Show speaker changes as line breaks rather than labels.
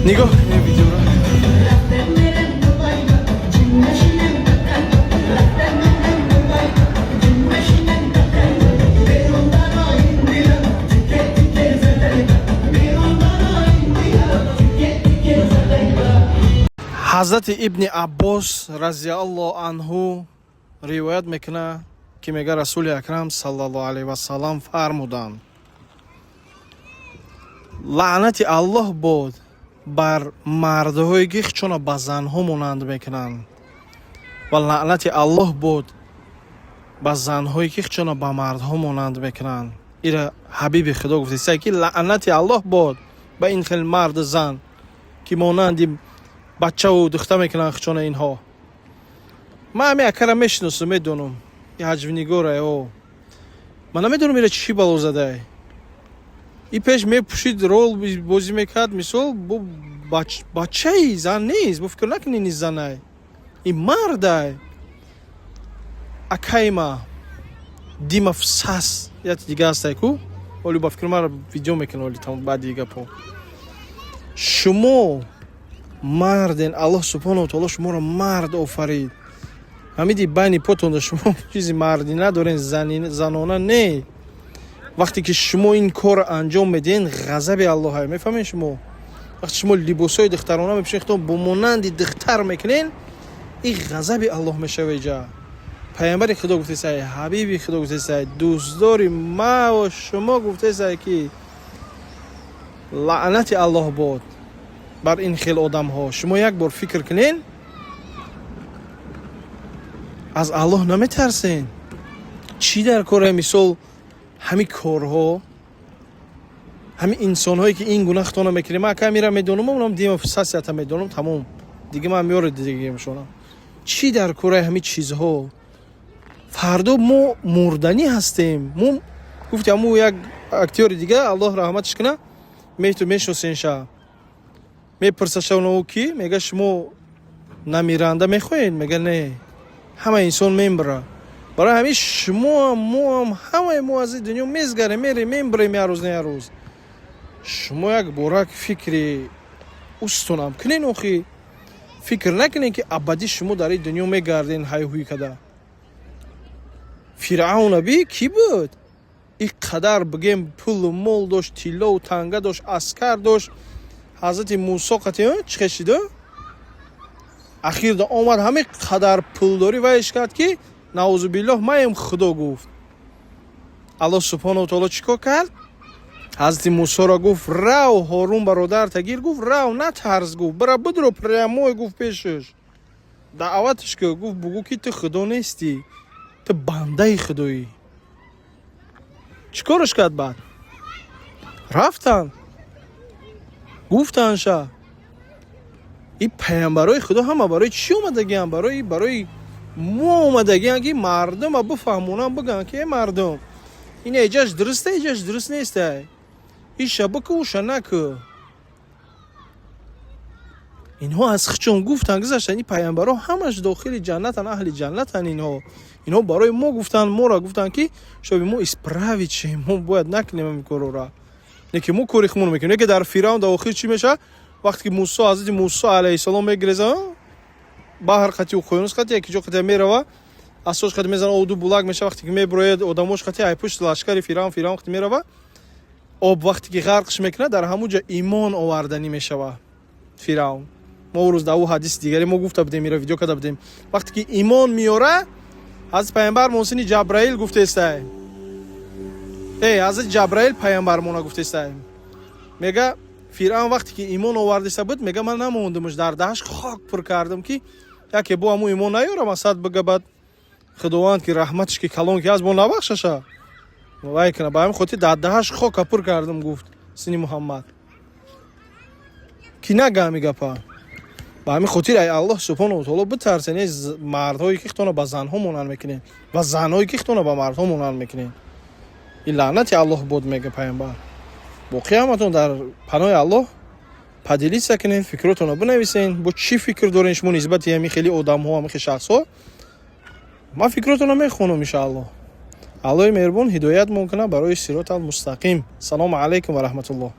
نگاه کنید ویدیو رو. حضرت ابن عباس رضی الله عنه روایت میکنه که میگه رسول اکرم صلی الله علیه و سلام فرمودند لعنت الله باد بر مردهایی که چون به زنها مانند میکنند و لعنت الله باد به زنهایی که چون به مردها مانند میکنند. ایره حبیب خدا گفته که لعنت الله باد به این خیل مرد زن که مانند بچه و دختر میکنن چون اینها. من همه اکرم میشناسم، میدونم این حجوینیگاره او من نمیدونم ایره چی بلو زده. این پیش میپوشید رول بازی میکرد مثال بچه ای زن نیست، بفکر نکنی نیست زنه، این مرده. اکایما دیما فساس یا دیگه هسته کو ولی بفکر من ویدیو میکنه ولی تمام بعد دیگه پا شما مردن. الله سبحانه و تعالی شما را مرد آفرید. همیدی بین پاتون شما چیزی مردی ندارین، زنانه نه. وقتی که شما این کار انجام میدین غضب الله های میفهمین. شما وقتی شما لباسای دخترانه میپوشین خودتون با مانند دختر میکنین این غضب الله میشه. ویجا پیامبر خدا گفته سای حبیبی خدا گفته سای دوستداری ما و شما گفته سای که لعنت الله باد بر این خیل آدم ها. شما یک بار فکر کنین از الله نمیترسین. چی در کاره مثال همین کارها همین انسان هایی که این گناه خطا نمیکنه من که میرم میدونم اونم دیگه فساسیت میدونم تمام دیگه من میاره دیگه میشونم. چی در کاره همین چیزها فردا ما مردنی هستیم. ما گفتم مو یک اکتور دیگه الله رحمتش کنه میشناسین شا میپرسه اونو کی میگه شما نمیرنده میخواین؟ میگه نه همه انسان میمره. برای همین شما همه ما از دنیا میزگره میمبریم یه روز نه یه روز. شما یک بارک فکری استونم کنین اخی فکر نکنین که ابدی شما در این دنیا میگردین های هوی کده. فرعون بی کی بود؟ این قدر بگیم پول و مال داشت، تیلا و تنگه داشت، اسکر داشت. حضرت موسی قطعی چه کشیده؟ اخیر دا آمد همه قدر پول داری ویش کرد که نعوذ بالله مایم خدا گفت. الله سبحانه و تعالی چیکار کرد؟ حضرت موسی را گفت رو. هارون برادر تگیر گفت رو نترس، گفت برا بدرو پریموی گفت پیشش دعوتش که گفت بگو که تو خدا نیستی، تو بنده خدایی. چیکارش کرد؟ بعد رفتن گفتن شا این پیامبرای خدا همه برای چی اومدگی هم؟ برای ما اومدگی هم که مردم ها بفهمونن بگن که مردم این ایجاش درسته ایجاش درست نیسته، این شبکه و شنکه. اینها از خچون گفتن گذاشتن این پیامبرا همش داخل جنتن، اهل جنتن. اینها برای ما گفتن، ما را گفتن که شبیه ما اسپراوی چه ما باید نکنیم این کارو را، نه که ما کاری خمون میکنیم. نه که در فرعون داخل چی میشه وقتی که موسی حضرت موسی علیه السلام میگریزه بحر خطی و خوینوس خطی یکی جا خطی میره اساس خطی میزنه اودو بولاگ میشه. وقتی که میبره آدماش خطی ای پشت لشکر فرعون وقتی میره آب وقتی که غرقش میکنه در همونجا ایمان آوردنی میشه فرعون. ما روز داو حدیث دیگری ما گفته بودیم میره ویدیو کرده بودیم وقتی که ایمان میاره از پیامبر محسن جبرائیل گفته است حضرت جبرائیل پیامبرمون گفته است میگه فرعون وقتی که ایمان آورده بود میگه من نموندمش در دهش خاک پر کردم که یکی با همون ایمان نیارم اسد بگه بعد خداوند که رحمتش که کلان که از ما نبخششه وای کنه با همین خاطر در دهش خاک پر کردم گفت سنی محمد کی نگه میگه پا با همین خاطر ای الله سبحانه و تعالی بترسین از مردهایی که خودتون با زنها مونن میکنین و زنهایی که خودتون با مردها مونن میکنین. این لعنت الله بود میگه پیامبر. با قیامتون در پناه الله پدیلی سکنین، فکراتون رو بنویسین. با چی فکر دارین شما نسبت همین خیلی آدم ها همین شخص ها؟ ما فکراتون رو میخونم ان شاء الله. الله مهربان هدایت ممکنه برای صراط المستقیم. سلام علیکم و رحمت الله.